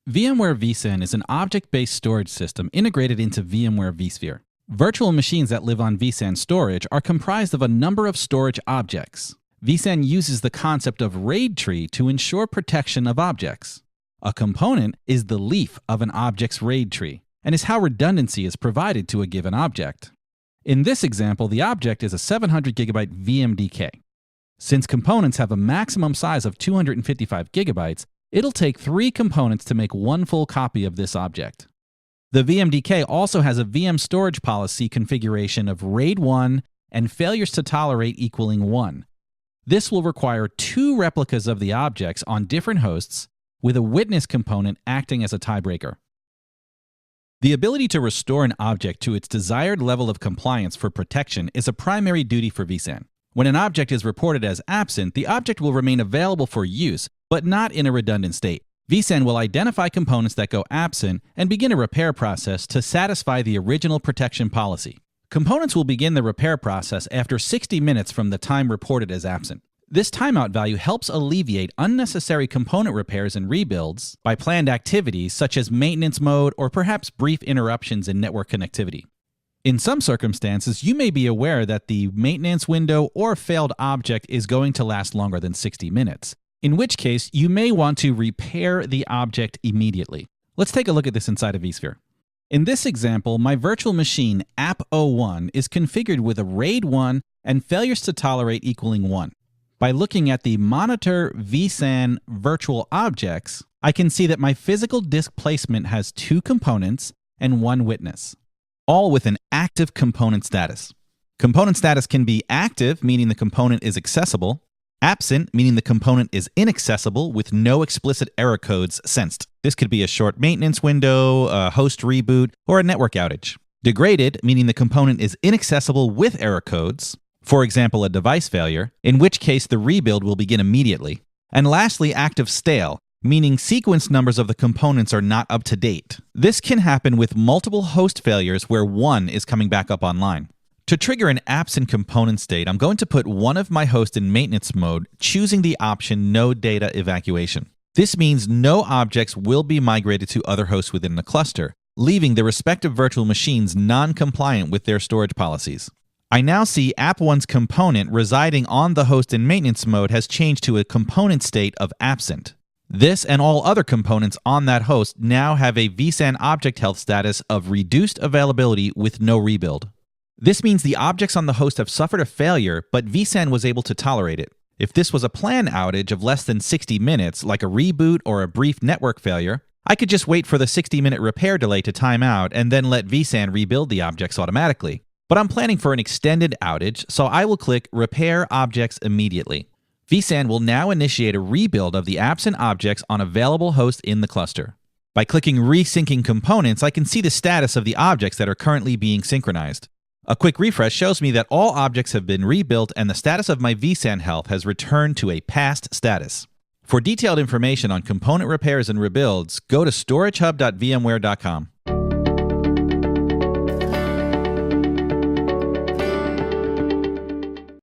VMware vSAN is an object-based storage system integrated into VMware vSphere. Virtual machines that live on vSAN storage are comprised of a number of storage objects. vSAN uses the concept of RAID tree to ensure protection of objects. A component is the leaf of an object's RAID tree and is how redundancy is provided to a given object. In this example, the object is a 700 gigabyte VMDK. Since components have a maximum size of 255 gigabytes, it'll take 3 components to make one full copy of this object. The VMDK also has a VM storage policy configuration of RAID 1 and failures to tolerate equaling 1. This will require 2 replicas of the objects on different hosts, with a witness component acting as a tiebreaker. The ability to restore an object to its desired level of compliance for protection is a primary duty for vSAN. When an object is reported as absent, the object will remain available for use, but not in a redundant state. vSAN will identify components that go absent and begin a repair process to satisfy the original protection policy. Components will begin the repair process after 60 minutes from the time reported as absent. This timeout value helps alleviate unnecessary component repairs and rebuilds by planned activities such as maintenance mode or perhaps brief interruptions in network connectivity. In some circumstances, you may be aware that the maintenance window or failed object is going to last longer than 60 minutes, in which case you may want to repair the object immediately. Let's take a look at this inside of vSphere. In this example, my virtual machine app01 is configured with a RAID 1 and failures to tolerate equaling 1. By looking at the monitor vSAN virtual objects, I can see that my physical disk placement has 2 components and 1 witness, all with an active component status. Component status can be active, meaning the component is accessible, absent, meaning the component is inaccessible with no explicit error codes sensed. This could be a short maintenance window, a host reboot, or a network outage. Degraded, meaning the component is inaccessible with error codes, for example, a device failure, in which case the rebuild will begin immediately. And lastly, active stale, meaning sequence numbers of the components are not up to date. This can happen with multiple host failures where one is coming back up online. To trigger an absent component state, I'm going to put one of my hosts in maintenance mode, choosing the option No Data Evacuation. This means no objects will be migrated to other hosts within the cluster, leaving the respective virtual machines non-compliant with their storage policies. I now see app1's component residing on the host in maintenance mode has changed to a component state of absent. This and all other components on that host now have a vSAN object health status of reduced availability with no rebuild. This means the objects on the host have suffered a failure, but vSAN was able to tolerate it. If this was a planned outage of less than 60 minutes, like a reboot or a brief network failure, I could just wait for the 60-minute repair delay to time out and then let vSAN rebuild the objects automatically. But I'm planning for an extended outage, so I will click Repair Objects immediately. vSAN will now initiate a rebuild of the absent objects on available hosts in the cluster. By clicking Resyncing Components, I can see the status of the objects that are currently being synchronized. A quick refresh shows me that all objects have been rebuilt and the status of my vSAN health has returned to a past status. For detailed information on component repairs and rebuilds, go to storagehub.vmware.com.